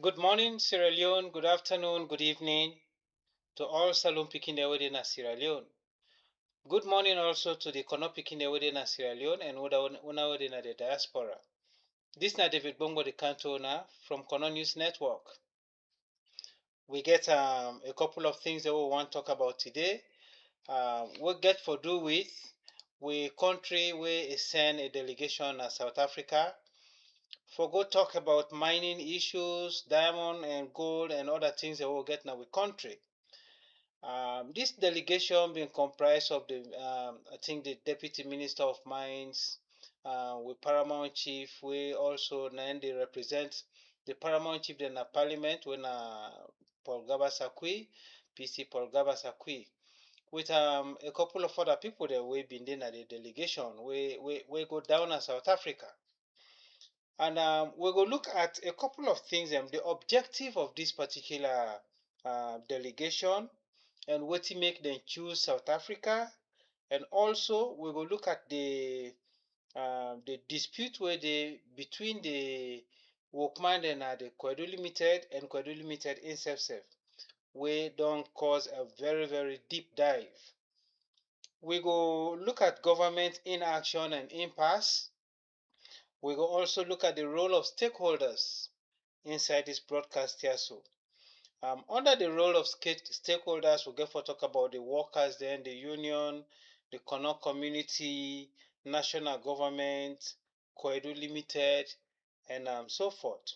Good morning, Sierra Leone. Good afternoon, good evening to all Salon Pikin Ewede Sierra Leone. Good morning also to the Kono Pikin Ewede Sierra Leone and Una Ewede the diaspora. This is David Bongo the Cantona from Kono News Network. We get a couple of things that we want to talk about today. We get for do with we country we send a delegation to South Africa for go talk about mining issues, diamond and gold and other things that we'll get in our country. This delegation being comprised of I think the Deputy Minister of Mines, with Paramount Chief, we also then they represent the Paramount Chief in the Parliament when Paul Gabasakwi, PC Paul Gabasakwi, with a couple of other people that we been in at the delegation. We go down to South Africa. And we go look at a couple of things. The objective of this particular delegation and what to make them choose South Africa. And also we will look at the dispute where between the workman and the Koidu Limited and Koidu Limited in self we don't cause a very deep dive. We go look at government inaction and impasse. We will also look at the role of stakeholders inside this broadcast here. So, under the role of stakeholders, we'll get for talk about the workers, then the union, the Kono community, national government, Koidu Limited, and so forth.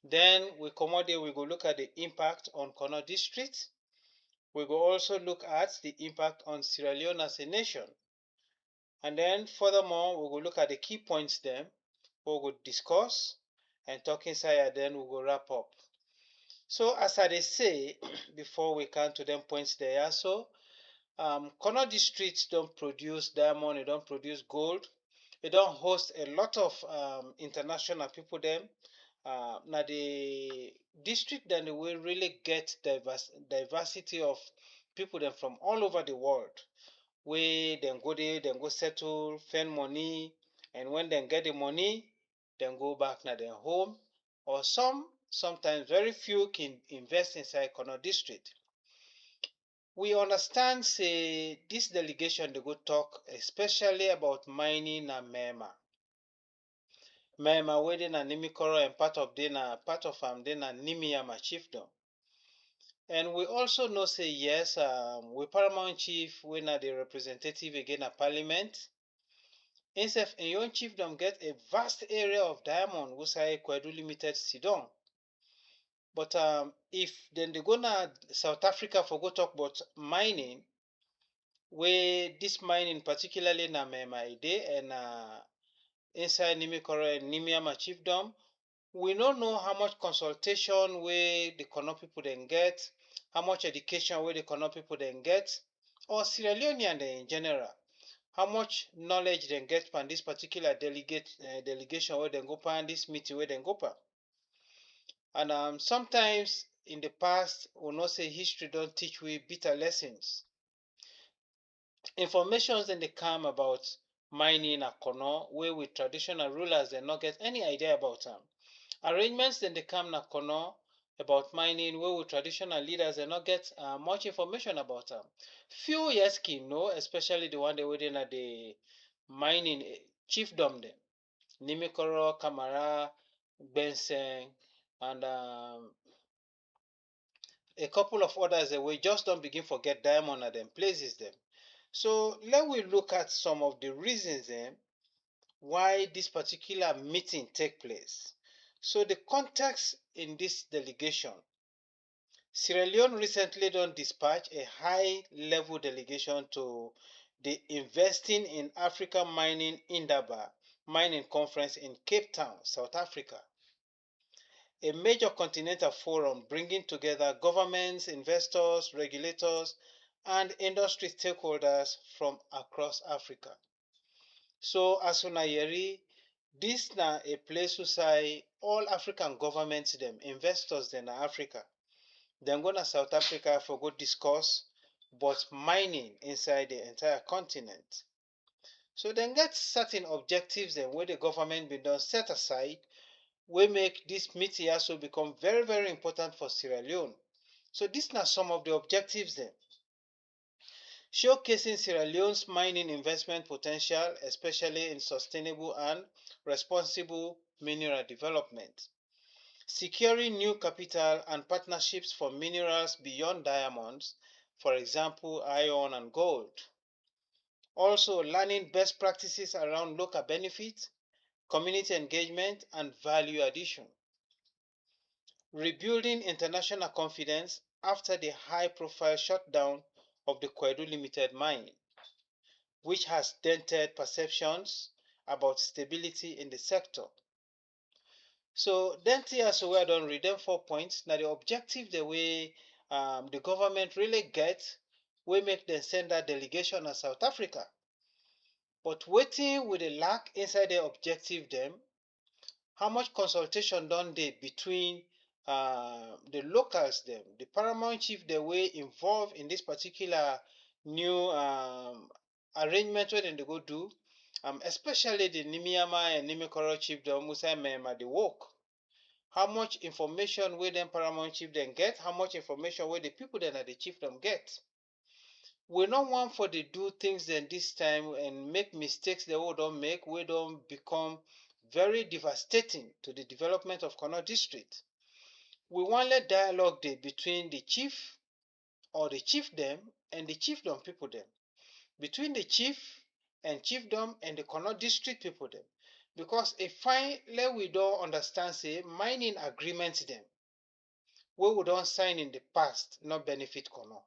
Then we come out there, we go look at the impact on Kono district. We go also look at the impact on Sierra Leone as a nation. And then furthermore, we will look at the key points then, we will discuss and talk inside, then we will wrap up. So as I say, before we come to them points there, so Kono district don't produce diamond, it don't produce gold, it don't host a lot of international people them. Now the district then will really get diversity of people them from all over the world. We then go there, then go settle, spend money, and when they get the money, then go back to their home. Or sometimes very few can invest inside Kono district. We understand say this delegation they go talk especially about mining and Mema. Mema where na Nimikoro and part of them na Nimiyama chiefdom. And we also know say yes, we Paramount Chief we na the representative again at Parliament. Insef and young chiefdom get a vast area of diamond which I Koidu Limited Sidon. But if then they go to South Africa for go talk about mining, where this mining particularly na Mema Ide and inside Nimikoro and Nimiama chiefdom, we don't know how much consultation where the Kono people then get, how much education where the Kono people then get, or Sierra Leonean in general. How much knowledge they get from this particular delegation where they go pan this meeting where they go pan. And sometimes in the past, we know say history don't teach we bitter lessons. Informations then they come about mining at Kono, where with traditional rulers they not get any idea about them. Arrangements then they come na Kono about mining, where with traditional leaders they not get much information about them. Few E.S.K know, especially the one they were in at the mining chiefdom them. Nimikoro, Kamara, Benson, and a couple of others that we just don't begin forget diamond at them places them. So let we look at some of the reasons then why this particular meeting take place. So the context in this delegation, Sierra Leone recently done dispatch a high-level delegation to the Investing in Africa Mining Indaba Mining Conference in Cape Town, South Africa. A major continental forum bringing together governments, investors, regulators, and industry stakeholders from across Africa. So as una yeri, this na a place to say all African governments them, investors them na Africa. Then go to South Africa for go discuss about mining inside the entire continent. So then get certain objectives then where the government been done set aside we make this meeting also become very, very important for Sierra Leone. So these are some of the objectives then. Showcasing Sierra Leone's mining investment potential, especially in sustainable and responsible mineral development. Securing new capital and partnerships for minerals beyond diamonds, for example, iron and gold. Also, learning best practices around local benefits, community engagement, and value addition. Rebuilding international confidence after the high-profile shutdown of the Koidu Limited mine, which has dented perceptions about stability in the sector. So then so we don't read them 4 points. Now the objective the way the government really get, we make them send that delegation to South Africa. But waiting with the lack inside the objective them, how much consultation done they between the locals them, the paramount chief the way involved in this particular new arrangement where they go do, especially the Nimiama and Nimikoro chief the Musa Mema the work. How much information will them paramount chief then get? How much information will the people then at the chiefdom get? We not want for they do things then this time and make mistakes they will don't make, we don't become very devastating to the development of Kono district. We want let dialogue there between the chief or the chiefdom and the chiefdom people them. Between the chief and chiefdom and the Kono district people them. Because if finally we don't understand say mining agreements them, we don't sign in the past not benefit Kono.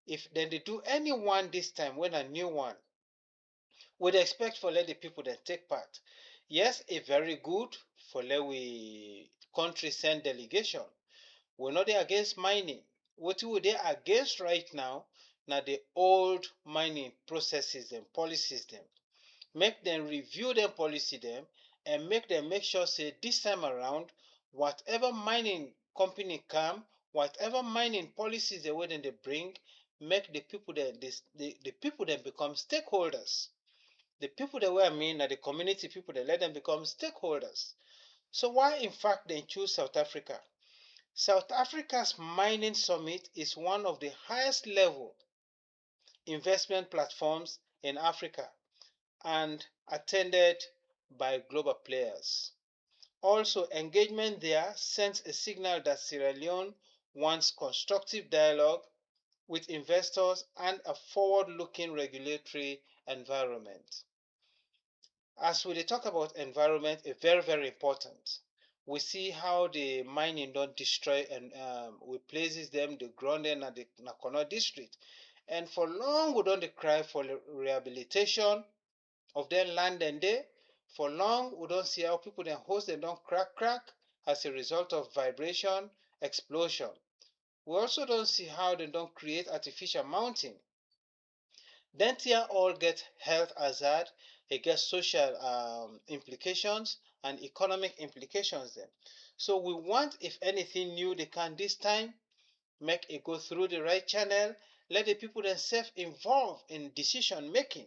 If then they do any one this time when a new one, we'd expect for let the people then take part. Yes, a very good for let we country send delegation. We're not there against mining. What we there against right now, now the old mining processes and policies them. Make them review them policy them and make them make sure say this time around, whatever mining company come, whatever mining policies the way then they bring, make the people that the people then become stakeholders. The people that I mean are the community people that let them become stakeholders. So why in fact they choose South Africa? South Africa's mining summit is one of the highest level investment platforms in Africa and attended by global players. Also, engagement there sends a signal that Sierra Leone wants constructive dialogue with investors and a forward-looking regulatory environment. As we talk about environment, it's very, very important. We see how the mining don't destroy and we places them, the ground and the Nakono district. And for long we don't cry for rehabilitation of their land and day. For long we don't see how people then host them don't crack as a result of vibration, explosion. We also don't see how they don't create artificial mountain. Then here all get health hazard, it gets social implications and economic implications then. So we want, if anything new they can this time, make it go through the right channel, let the people themselves involved in decision making.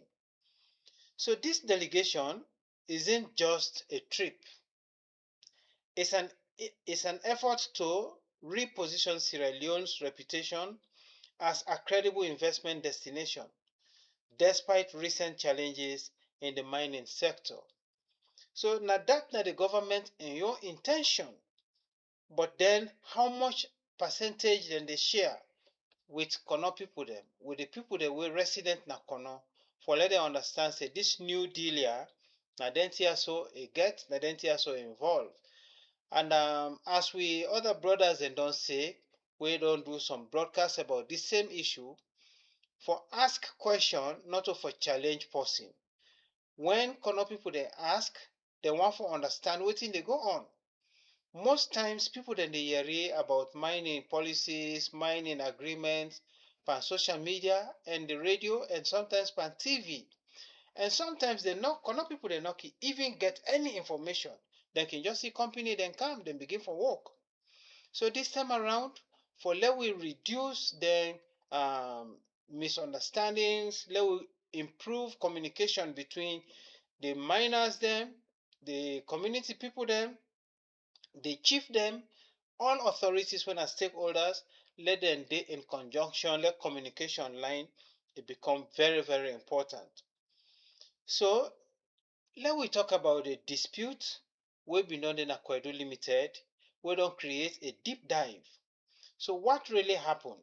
So this delegation isn't just a trip. It's an, it's an effort to reposition Sierra Leone's reputation as a credible investment destination despite recent challenges in the mining sector. So now that the government and your intention, but then how much percentage then they share with Kono people them, with the people that were resident na Kono, for let them understand say this new deal here, na then so a get, na then so involved. And as we other brothers and don't say, we don't do some broadcasts about this same issue, for ask question, not for challenge person. When Kono people they ask, they want to understand what thing they go on. Most times people then they hear about mining policies, mining agreements, pan social media and the radio and sometimes pan TV. And sometimes they not Kono people they not even get any information. They can just see company then come, then begin for work. So this time around, for let we reduce the misunderstandings, let we improve communication between the miners them, the community people them, The chief them, all authorities when as stakeholders, let them dey in conjunction, let communication line it become very, very important. So let we talk about the dispute wey been done in Koidu Limited, wey don create a deep dive. So what really happened?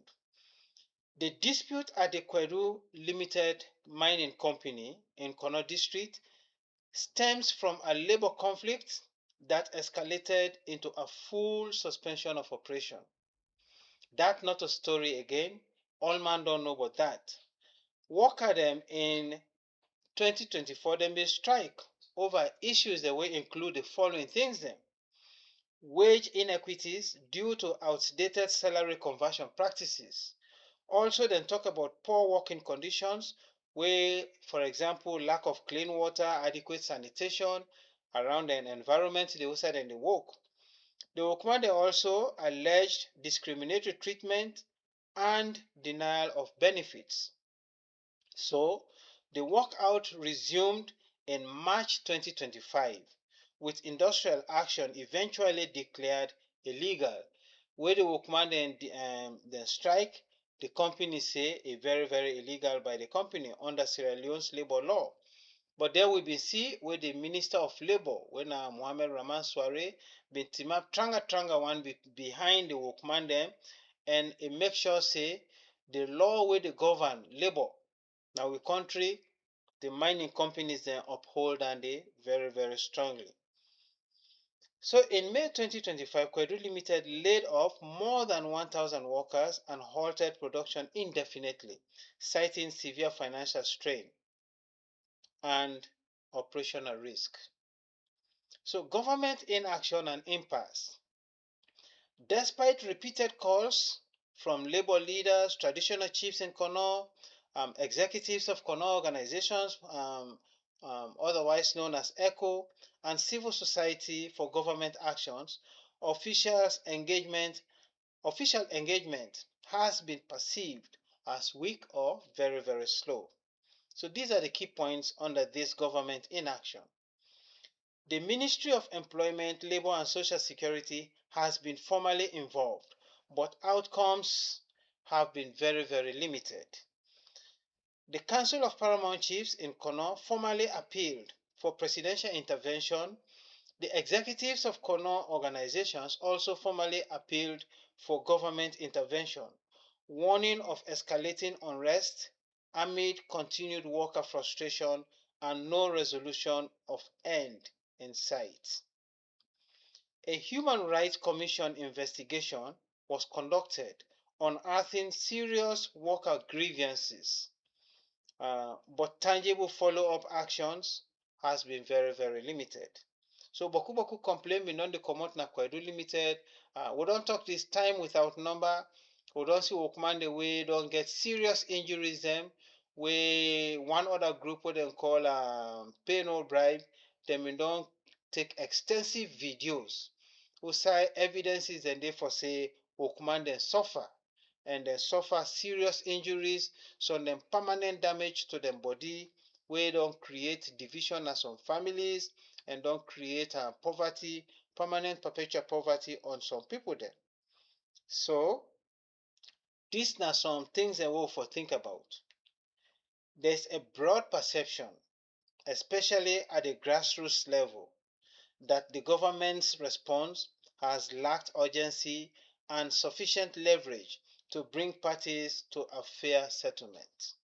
The dispute at the Koidu Limited mining company in Kono district stems from a labor conflict that escalated into a full suspension of operation. That not a story again. All man don't know about that. Worker them in 2024 them been strike over issues that will include the following things them: wage inequities due to outdated salary conversion practices. Also then talk about poor working conditions where, for example, lack of clean water, adequate sanitation around an environment they outside and they work. The workman they also alleged discriminatory treatment and denial of benefits. So the walkout resumed in March 2025 with industrial action eventually declared illegal. Where the workman then strike, the company say a very, very illegal by the company under Sierra Leone's labor law. But there we be see where the Minister of Labor, when Mohamed Rahman Soare, been team up tranga one behind the workman them, and it make sure say the law where they govern labor. Now we country, the mining companies then uphold and they very, very strongly. So in May 2025, Koidu Limited laid off more than 1,000 workers and halted production indefinitely, citing severe financial strain and operational risk. So government inaction and impasse. Despite repeated calls from labor leaders, traditional chiefs in Kono, executives of Kono organizations, otherwise known as ECHO, and civil society for government actions, official engagement has been perceived as weak or very, very slow. So these are the key points under this government inaction. The Ministry of Employment, Labor and Social Security has been formally involved, but outcomes have been very, very limited. The Council of Paramount Chiefs in Kono formally appealed for presidential intervention. The executives of Kono organizations also formally appealed for government intervention, warning of escalating unrest amid continued worker frustration and no resolution of end in sight. A Human Rights Commission investigation was conducted unearthing serious worker grievances, but tangible follow-up actions has been very, very limited. So boku complain been don dey comot na Koidu Limited. We don talk this time without number. We don see workman dey wey don get serious injuries dem, wey one other group wey dem call pay no bribe, dem bin don take extensive videos outside evidences dem dey for say workman dem suffer and dem suffer serious injuries, some dem permanent damage to dem body, wey don create division na some families and don create poverty, permanent perpetual poverty on some people dem. So dis na some things dem wey we for think about. There's a broad perception, especially at the grassroots level, that the government's response has lacked urgency and sufficient leverage to bring parties to a fair settlement.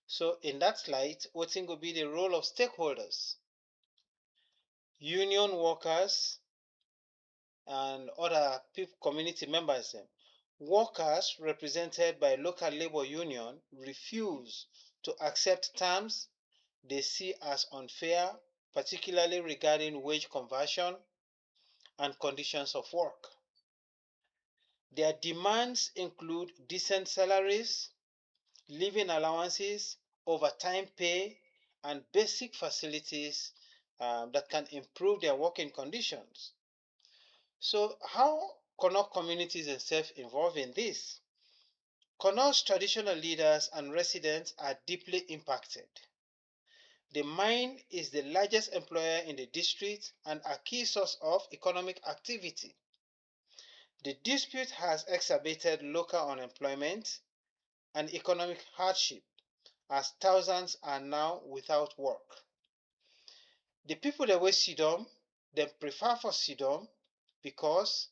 So in that light, wetin go be the role of stakeholders? Union workers and other community members dem. Workers represented by local labor union refuse to accept terms they see as unfair, particularly regarding wage conversion and conditions of work. Their demands include decent salaries, living allowances, overtime pay, and basic facilities that can improve their working conditions. So how Kono communities themselves involved in this? Kono's traditional leaders and residents are deeply impacted. The mine is the largest employer in the district and a key source of economic activity. The dispute has exacerbated local unemployment and economic hardship as thousands are now without work. The people that wey sidon, dem prefer for sidon because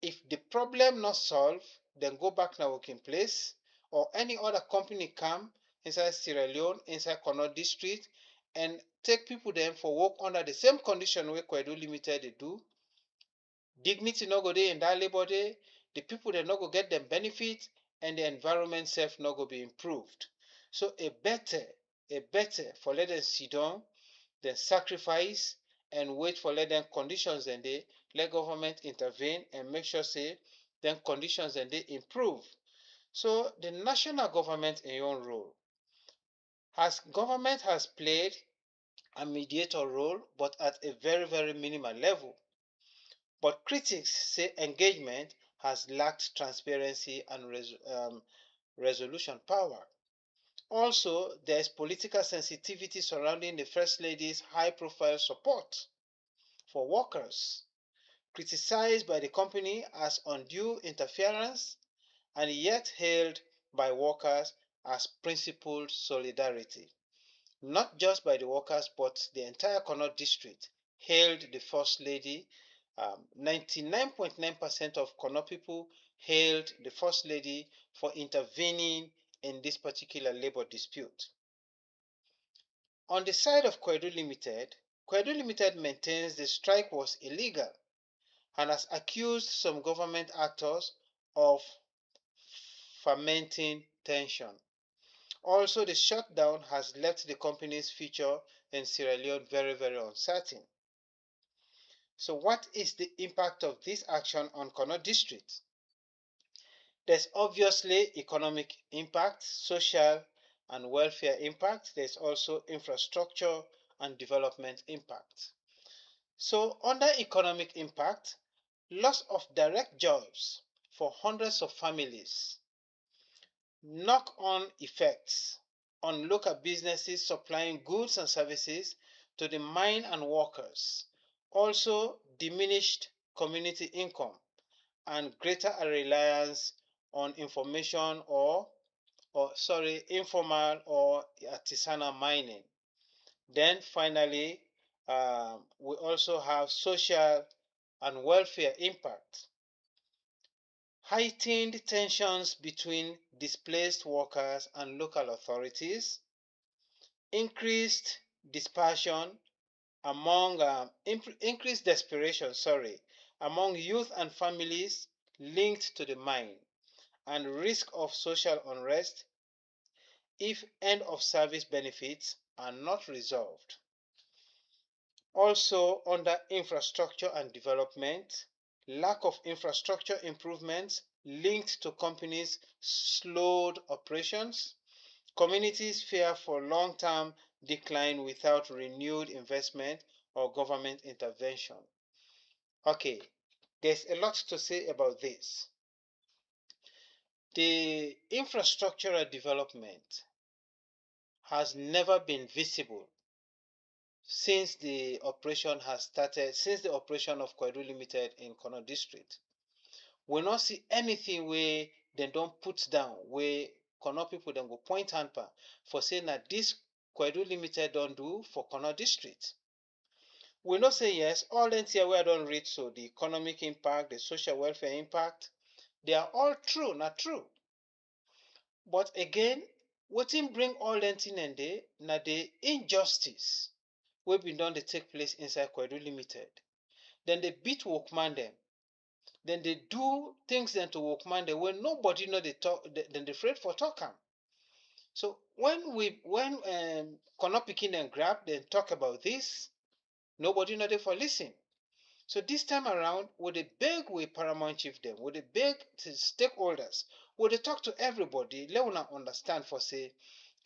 if the problem not solve, then go back na working place or any other company come inside Sierra Leone, inside Kono district and take people dem for work under the same condition wey Koidu Limited dey do. Dignity no go dey in that labor day, the people dem no go get dem benefit and the environment sef no go be improved. So a better for let dem sidon, dem sacrifice and wait for let dem conditions dem dey, let government intervene and make sure say dem conditions dem dey improve. So the national government in own role. Government has played a mediator role but at a very minimal level. But critics say engagement has lacked transparency and resolution power. Also, there is political sensitivity surrounding the First Lady's high-profile support for workers, criticized by the company as undue interference and yet hailed by workers as principled solidarity. Not just by the workers, but the entire Connaught district hailed the First Lady. 99.9% of Connaught people hailed the First Lady for intervening in this particular labor dispute. On the side of Koidu Limited maintains the strike was illegal and has accused some government actors of fomenting tension. Also, the shutdown has left the company's future in Sierra Leone very uncertain. So what is the impact of this action on Connaught district? There's obviously economic impact, social and welfare impact. There's also infrastructure and development impact. So under economic impact, loss of direct jobs for hundreds of families, knock-on effects on local businesses supplying goods and services to the mine and workers, also diminished community income and greater reliance on informal or artisanal mining. Then finally, we also have social and welfare impact. Heightened tensions between displaced workers and local authorities, increased dispersion among increased desperation, among youth and families linked to the mine, and risk of social unrest if end of service benefits are not resolved. Also, under infrastructure and development, lack of infrastructure improvements linked to companies' slowed operations, communities fear for long-term decline without renewed investment or government intervention. Okay, there's a lot to say about this. The infrastructural development has never been visible since the operation has started, since the operation of Koidu Limited in Kono district. We not see anything where they don't put down, where Kono people then go point hand for saying that this Koidu Limited don't do for Kono district. We not say yes, all them here where I don't read, so the economic impact, the social welfare impact, they are all true, not true. But again, what bring all them thing and they, na the injustice wey been done dey take place inside Koidu Limited. Then they beat workman them. Then they do things then to workman them when nobody know they talk, then they afraid for talk am. So when Kono pikin and grab, then talk about this, nobody know they for listen. So this time around, we dey beg with paramount chief them, we dey beg to stakeholders, we dey talk to everybody, let una understand for say,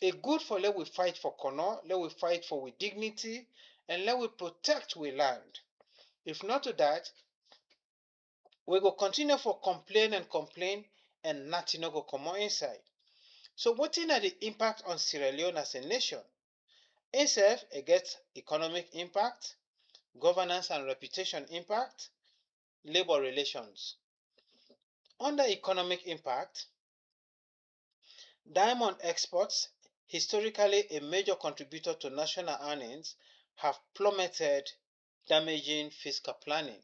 a good for let we fight for Kono, let we fight for with dignity, and let we protect we land. If not to that, we go continue for complain and nothing no go come out inside. So what are the impact on Sierra Leone as a nation? Itself, it gets economic impact, governance and reputation impact, labor relations. Under economic impact, diamond exports, historically a major contributor to national earnings, have plummeted, damaging fiscal planning.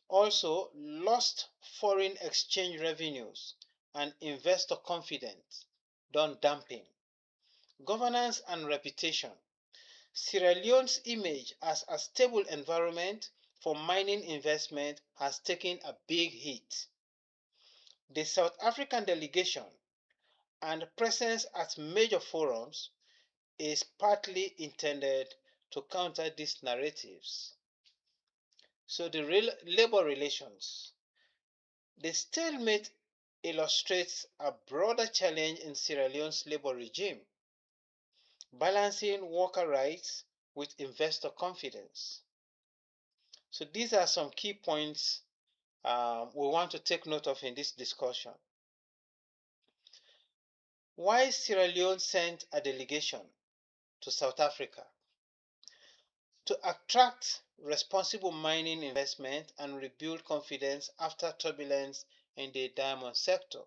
Also, lost foreign exchange revenues and investor confidence don dampen. Governance and reputation. Sierra Leone's image as a stable environment for mining investment has taken a big hit. The South African delegation and presence at major forums is partly intended to counter these narratives. So the labor relations. The stalemate illustrates a broader challenge in Sierra Leone's labor regime, balancing worker rights with investor confidence. So these are some key points we want to take note of in this discussion. Why Sierra Leone sent a delegation to South Africa? To attract responsible mining investment and rebuild confidence after turbulence in the diamond sector.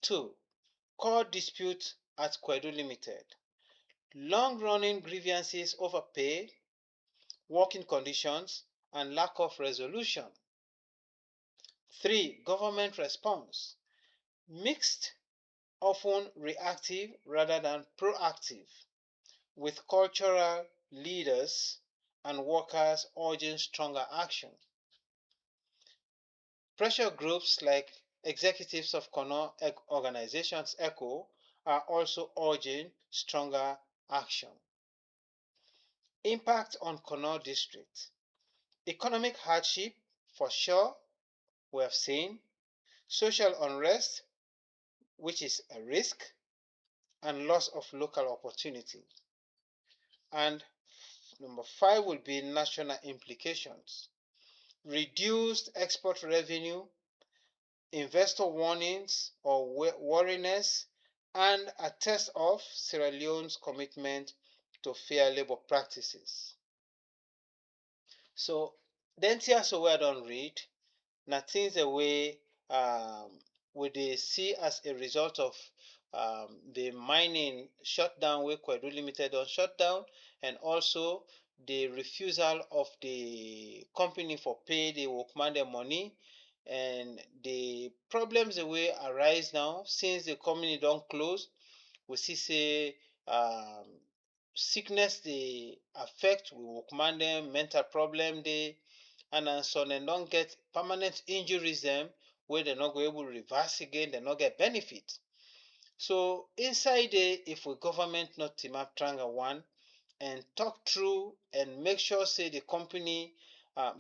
2. Core dispute at Koidu Limited. Long-running grievances over pay, working conditions, and lack of resolution. 3. Government response. Mixed, often reactive rather than proactive, with cultural leaders and workers urging stronger action. Pressure groups like executives of Kono organizations E.S.K are also urging stronger action. Impact on Kono district. Economic hardship, for sure, we have seen. Social unrest, which is a risk, and loss of local opportunity. And number 5 will be national implications. Reduced export revenue, investor warnings or wariness, and a test of Sierra Leone's commitment to fair labor practices. So, then so we don't read, na things the way we dey see as a result of the mining shutdown wey Koidu Limited don shut down, and also the refusal of the company for pay the workman dem money, and the problems the way arise now since the company don close. We see say sickness dey affect workman dem, mental problem dey, and some dem don get permanent injuries dem wey dem no go able reverse again, dem no get benefit. So inside there, if we government not team up triangle one and talk through and make sure say the company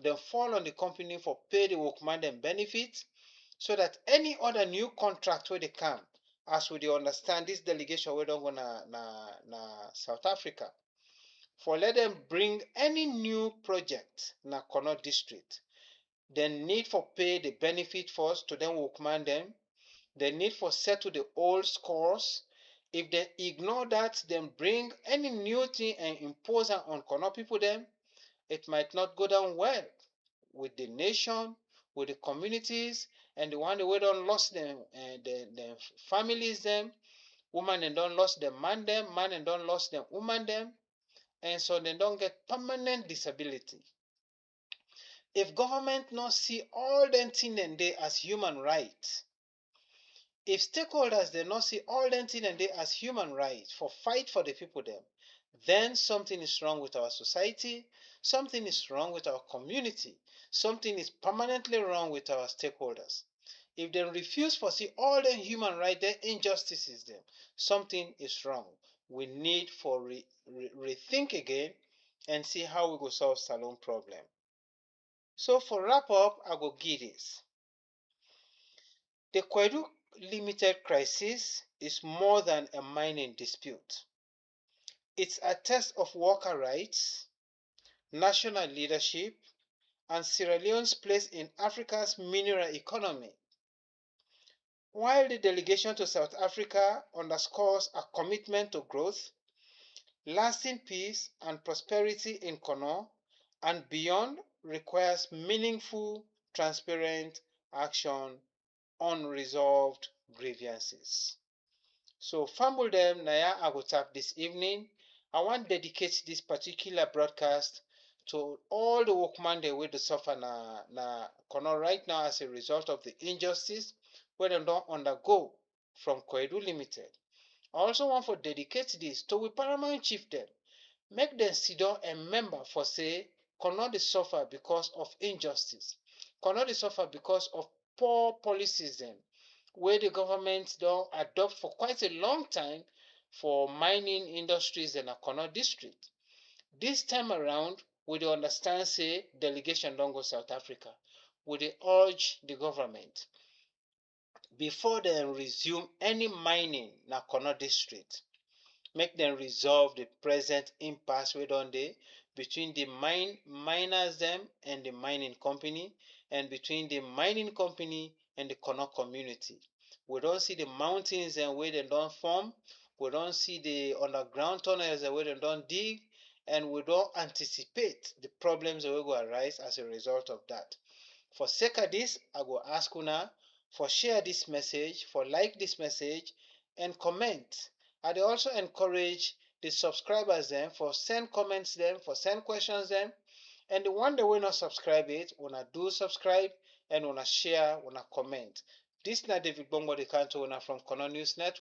dem fall on the company for pay the workman dem benefit, so that any other new contract wey dey come, as we dey understand this delegation wey don go na South Africa, for let them bring any new project na Kono district, dem need for pay the benefit first to them workman dem, they need for settle the old scores. If they ignore that, then bring any new thing and impose it on Kono people them, it might not go down well with the nation, with the communities, and the one who don't lost them, the families them, women and don't lost them man them, man and don't lost them woman them, and so they don't get permanent disability. If government not see all them things and they as human rights, if stakeholders they not see all them things and they as human rights for fight for the people them, then something is wrong with our society, something is wrong with our community, something is permanently wrong with our stakeholders. If they refuse to see all the human rights, the injustices them, something is wrong. We need for rethink again and see how we go solve Salone problem. So for wrap up, I go give this. The Koidu Limited crisis is more than a mining dispute. It's a test of worker rights, national leadership, and Sierra Leone's place in Africa's mineral economy. While the delegation to South Africa underscores a commitment to growth, Lasting peace and prosperity in Kono and beyond requires meaningful, transparent action on unresolved grievances. So fumble them Naya I will tap this evening. I want to dedicate this particular broadcast to all the workmen they will suffer na Kono right now as a result of the injustice where they don't undergo from Koidu Limited. I also want to dedicate this to the paramount chieftain. Make them sit down and remember for say Kono dey suffer because of injustice. Kono dey suffer because of poor policies dem wey the government don adopt for quite a long time for mining industries in Kono district. This time around, we dey understand say delegation don go South Africa. We dey urge the government before dem resume any mining na Kono district, make dem resolve the present impasse wey don dey between the miners dem and the mining company and between the mining company and the Kono community. We don see the mountains dem wey dem don form, we don see the underground tunnels dem wey dem don dig, and we don anticipate the problems wey go arise as a result of that. For sake of this, I go ask una for share this message, for like this message, and comment. I dey also encourage the subscribers dem for send comments dem, for send questions dem, and the one that will not subscribe it, una do subscribe and una share, una comment. This na David Bongo the Canto una from Kono News Network.